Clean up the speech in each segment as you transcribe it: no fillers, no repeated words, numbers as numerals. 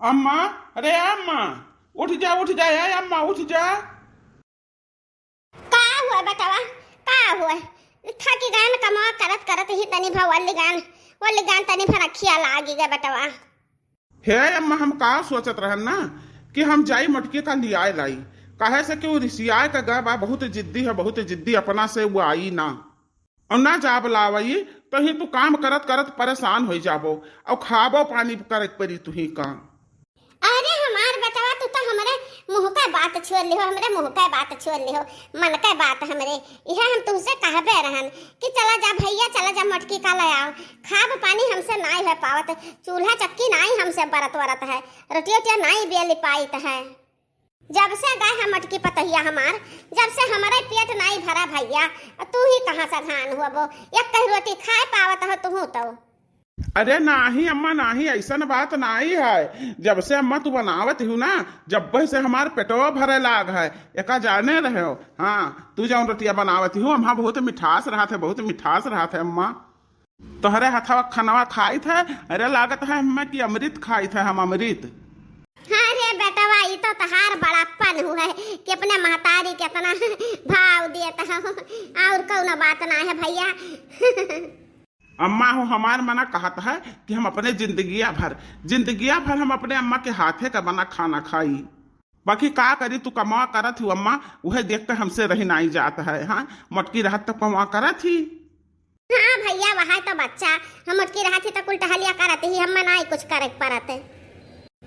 अम्मा, अरे अम्मा, उठ जा यार, अम्मा उठ जा। का हुआ बतावा? का हुआ? थकी गए कमा करत करत ही तनी भा वल्ली गान तनी भा रखिया लागी गए बतावा। हे अम्मा, हम का सोचत रहन ना कि हम जाई मटके का लियाए लाई। काहे से कि वो रिसियाए का गा बा बहुत जिद्दी है, बहुत जिद्दी, अपना से वो आई ना और ना जाब लावई तो ही तू काम करत करत परेशान हो जाबो और खाबो पानी करे परी तू ही का। अरे हमार बतावा, तू तो हमरे मुंह का बात छोड़ लिहो, हमरे मुंह का बात छोड़ लिहो, मन का बात हमरे। यह हम तुमसे कहबे रहन कि चला जा भैया, चला जा मटकी का ले आओ। खाब पानी हमसे नाई है पावत, चूल्हा चक्की नाई हमसे बरत वरत है, रोटिया ओटिया नाई बेली पाइत है। जब से गए है मटकी पतहिया हमार, जब से हमारे पेट नाई भरा भैया, तू ही कहाँ से धान हुआ वो एक कही रोटी खाए पावत हो तू तो। अरे नाही अम्मा नाही, ऐसा बात नाही है। जब से अम्मा तू बनावत हूँ ना, जब से हमार पेटवा भरे लाग है, एका जाने रहे हो। हाँ, तू जौन रोटिया बनावत हूँ अम्मा बहुत मिठास रहा थे, बहुत मिठास रहा थे अम्मा। तोहरे हथवा खानवा खाई थे, अरे लागत है अम्मा की अमृत खाई थे हम, अमृत। हाँ रे बेटवा, ये तो तहार बड़ापन हुआ है कि अपने महतारी के अपना भाव देता हो, और कौन बात ना है भैया। अम्मा हो हमार मना कहता है कि हम अपने जिंदगिया भर हम अपने अम्मा के हाथे का बना खाना खाई। बाकी का करी, तू कमा करत ही अम्मा, वह देखते हमसे रही नहीं जाता है। हाँ, मटकी रहत तो कमा करत ही। हाँ भैया, वहाँ तो बच्चा हम मटकी रहा थी तो कुल टहलिया करते ही, हम ना ही कुछ करे परते।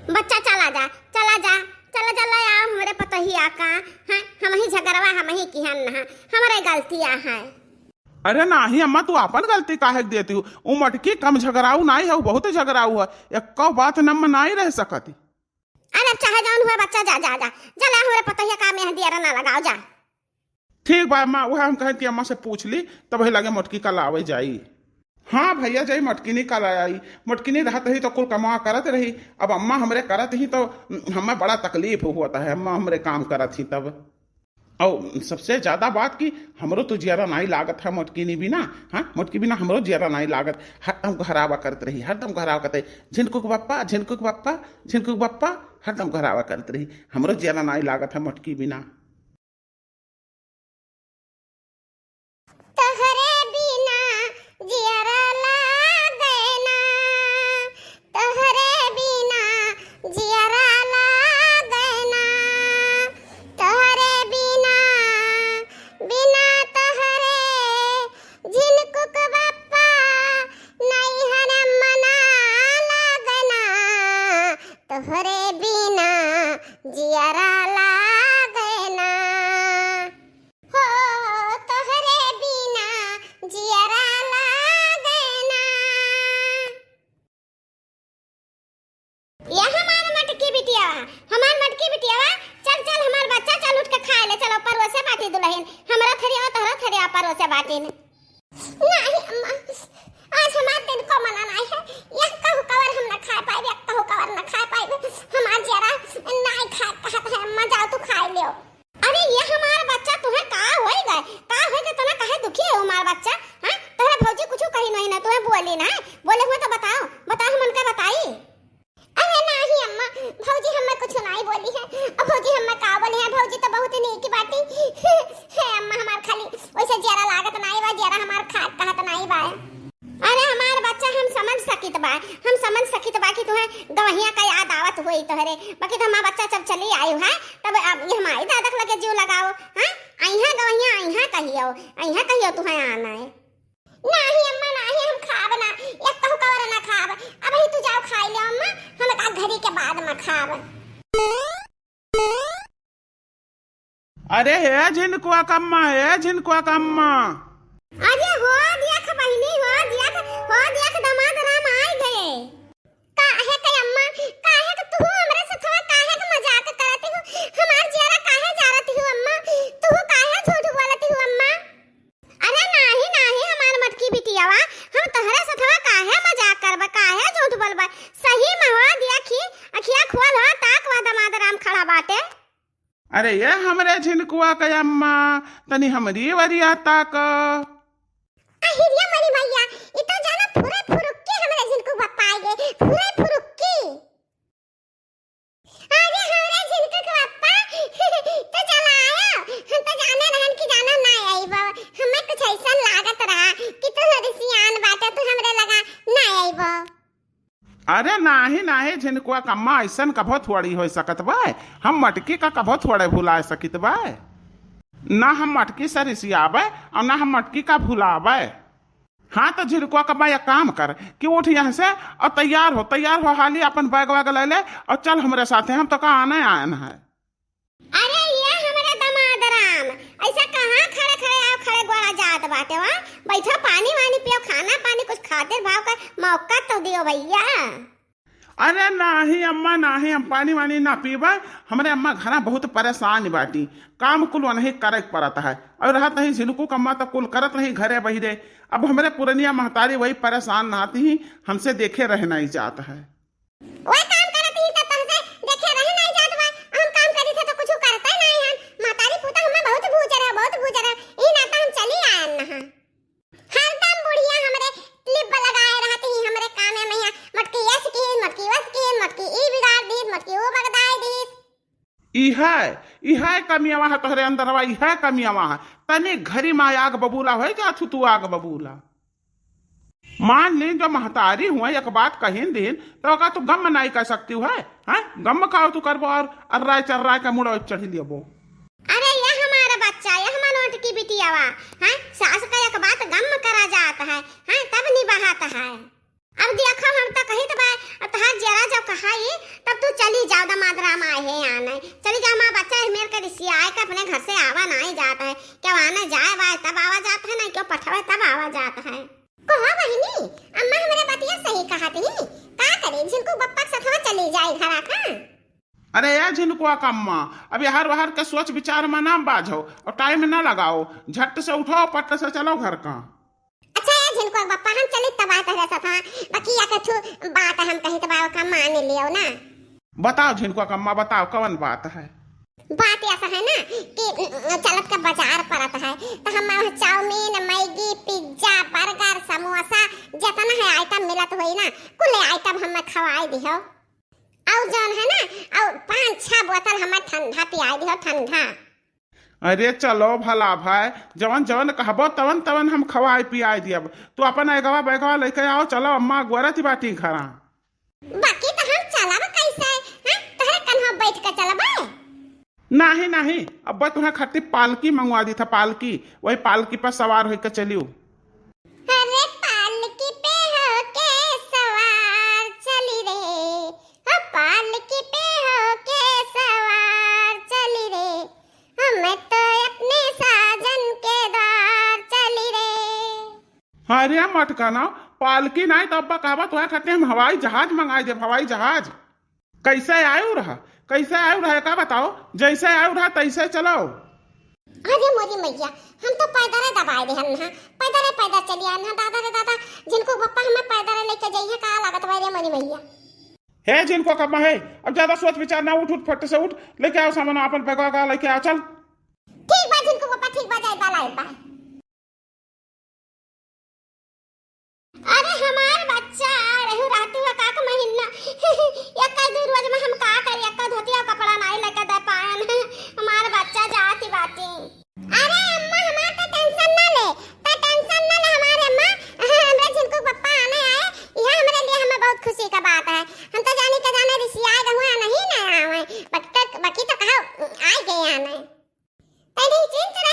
बच्चा चला जा चला जा चला जा, ले आओ हमारे पतहिया का। हाँ, हम ही झगड़वा, हम ही किहन ना, हमारे गलतियाँ हैं। अरे नाही अम्मा, तू अपन गलती काहे देती हूँ? वो मटकी कम झगड़ाऊ नहीं है, वो बहुत झगड़ाऊ है, एक बात नम नहीं रह सकती। अरे चाहे जौन हुआ बच्चा, जा जा जा जला हमारे पतहिया का मेहंदी अरे ना लगाओ जा। ठीक बा अम्मा, वह हम कहे कि अम्मा से पूछ ली तब वही लगे मटकी कल आवे जाई। हाँ भैया जाई, मटकी नहीं कल आई, मटकी नहीं रहत ही तो कुल कमा करत रही। अब अम्मा हमरे करत ही तो हमें बड़ा तकलीफ होता है, अम्मा हमरे काम करत ही तब। और सबसे ज्यादा बात की हमरो तो जियारा नहीं लागत है मटकी नहीं बिना। हाँ, मटकी बिना हमरो जियारा नहीं लागत, हरदम घरावा करत रही, हरदम घरावा करते झिनकुक बप्पा झिनकुक बप्पा झिनकुक बप्पा, हरदम घरावा करत रही, हमरो जियारा नहीं लागत है मटकी बिना। तोहरे बिना जियरा लागे ना, तोहरे बिना जियरा लागे ना, तोहरे बिना बिना तोहरे झिनकुक बप्पा नहीं हर मना लागना, तोहरे बिना जियरा लागना हो, तोहरे बिना जियरा लागना। ये हमार मटकी बिटिया, हमार मटकी बिटिया, चल चल हमार बच्चा, चल उठ के खा ले, चलो परोसे बाटी दुल्हन, हमरा थरिया तोहरा थरिया परोसे बाटी। नहीं अम्मा, आज हमार दिन को मना नहीं है, एक कहू कवर हम ना खा पाए, एक कहू कवर ना खा पाए, हमार जरा नहीं खा कहत है अम्मा, जाओ तू खा लियो। अरे ये हमारा बच्चा तुम्हें का होई गए, का होई गए तना काहे दुखी है हमारा बच्चा? हां, तोहरा भौजी कुछ कही नहीं ना, तुम्हें बोली ना, बोले हुए तो बताओ बताओ, मन का बताई। अरे नहीं अम्मा, भौजी हमें कुछ नहीं बोली है, अब भौजी हमें का बोली है, भौजी तो बहुत नहीं की बाती है अम्मा, हमार खाली वैसे जरा लागत नहीं बा, जरा हमार खात कहत नहीं बा। अरे हमार बच्चा हम समझ सकित बा, हम समझ सकित बा कि तुम्हें गवहिया का याद आवत हुई तोहरे, बाकी तो हमारा बच्चा जब चली आयु है तब अब ये हमारी दादक लगे जीव लगाओ। हाँ, अइहा गवहिया अइहा कहियो तुम्हें आना है। नहीं अम्मा नहीं, हम खाब ना, एक कहू कवर ना खाब, अब ही तू जाओ खाई ले अम्मा, हम का घड़ी के बाद में खाब। अरे हे झिनकुआ कम्मा, हे झिनकुआ कम्मा। अरे हो दिया ख बहिनी, हो दिया ख दामाद राम आए गए। काहे के अम्मा, काहे के तू हमरे से थोड़ा काहे के मजाक करती हो, हमार जियारा काहे जारती हो अम्मा, तू काहे झूठ बोलती हो अम्मा? अरे नहीं नहीं हमार मटकी बिटियावा, हम तोहरे से थोड़ा काहे मजाक करबा, काहे झूठ बोलबा, सही में हो दिया खी अखिया खोल हो, ताक वा दामाद राम खड़ा बाटे। अरे ये हमरे झिनकुआ के अम्मा, तनी हमरी वरिया ताक। अहिरिया मरी भैया, ये तो जाना पूरे फुरुक्की हमरे जिनको बताएंगे, पूरे फुरुक्की। अरे नाही नाही झिनकुआ कम्मा ऐसन कभो थोड़ी हो सकत बा। हम मटकी का कभो थोड़े भुला सकित बा। ना हम मटकी से रिसियाबे और ना हम मटकी का भुलाबे। हाँ तो झिनकुआ कम्मा एक काम कर कि उठ यहाँ से और तैयार हो हाली अपन बैग वैग ले ले और चल हमारे साथ हम तो कहाँ आने आयन है। अरे ये हमारा दमाद राम ऐसा कहाँ खड़े खड़े आओ खड़े गोड़ा जात बाटे वहाँ बैठो पानी वानी पियो खाना पानी कुछ खातिर भाव का मौका तो दियो भैया। अरे नहीं अम्मा नहीं हम पानी वानी ना पीबे। हमारे अम्मा घर बहुत परेशान बाटी काम कुल नहीं करे पड़ता है और रहत नहीं झिनकू कम्मा तो कुल करत नहीं घरे बहिरे। अब हमारे पुरनिया महतारी वही परेशान नहाती ही हमसे देखे रह नहीं जाता है। वही काम करत ही तो तुमसे देखे रह नहीं जात बा। हम काम करी थे तो कुछ करता नहीं हम महतारी पुता हमें बहुत भूज रहा ई नाता हम चली आयन नहा हरदम बुढ़िया हमरे क्लिप लगाए रहती ही हमरे कामे में यहाँ मटकी यस की मटकी वस की मटकी ई बिगाड़ दी मटकी वो बगदाई दी। इहा कमियावा है तोहरे अंदरवा इहा कमियावा है। तने घरी माँ आग बबूला हो जा तू आग बबूला। मान ली जो महतारी हुआ एक बात कहीं दिन तो का तू गम नहीं कर सकती है। हैं गम खाओ तू करबो और अर्राय चर्राय का मुड़ो चढ़ लियो। अरे ये हमारा बच्चा ये हमारा नोट की बिटियावा हैं सास का एक बात गम करा जाता है हैं तब निभाता है। अब देखो हम तो कहीं तो भाई तहां जरा जब कहाई तब तू चली जाओ दमाद राम आए है आने चली जाओ मां बच्चा मेरे का रिश्ते आए का अपने घर से आवा नहीं जाता है क्या आने जाए वाए तब आवा जाता है नहीं क्यों पठावे तब आवा जाता है। कहो बहिनी अम्मा हमारे बतिया सही कहती है का करे जिनको बप्पा के साथ चली जाए घर का। अरे यार झिनकुआ कम्मा अब यार बाहर के सोच विचार में ना बाझो और टाइम ना लगाओ झट से उठो पट से चलो घर का। अच्छा ये झिनकुआ बप्पा हम चली तबाह तरह से था बाकी या कछु बात हम कहीं तबाह का मान लियो ना। बताओ झिनकुआ कम्मा बताओ कौन बात है। बात ऐसा है ना कि चलत का बाजार पड़ता है तो हम chow mein Maggi pizza burger samosa जितना है आइटम मिलत हुई ना कुल आइटम हमें खवाई दियो और जौन है ना और 5-6 बोतल हमें ठंडा पियाई दियो ठंडा। अरे चलो भला भाई जवन जवन कहबो तवन तवन हम खवाई पियाई दियब। तू अपन एगवा बैगवा लेके आओ चलो अम्मा गोरत बाटी घरा। बाकी तो हम चलब कैसे हैं तोहरे कन्हा बैठ के चलबे। नहीं अब तुम्हें खातिर पालकी मंगवा दी था पालकी वही पालकी पर सवार होकर चलियो। अरे पालकी पे होके सवार चली रे हो पालकी पे होके सवार चली रे हमें तो अपने साजन के द्वार चली रे। अरे मटका ना पालकी नहीं तो अब्बा कहबा तुम्हें खातिर हम हवाई जहाज मंगाई दे। हवाई जहाज कैसे आयु रहा का बताओ जैसे आयु रहा तैसे चलो। अरे मोरी मैया हम तो पैदल दबाए दे हम ना पैदल चलिए ना दादा रे दादा जिनको पप्पा हमें पैदल लेके जाइए का लागत भाई रे मोरी मैया। है जिनको कब है अब ज्यादा सोच विचार ना उठ फट से उठ लेके आओ सामान अपन बैगवा का लेके आओ चल। ठीक बा जिनको पप्पा ठीक बा जाए बाला बा। अरे हमार बच्चा रहू रहती हुआ का महीना एक का दिन रोज में हम का करी एक का धोतिया कपड़ा नहीं लेके दे पायन हमार बच्चा जाती बाती। अरे अम्मा हमार तो टेंशन ना ले हमारे अम्मा हमरे जिनको पप्पा आने आए यह हमारे लिए हमें बहुत खुशी का बात है। हम तो जाने ऋषि आए हुआ नहीं ना आए बाकी तो कहा आ गए आने तेरी चिंता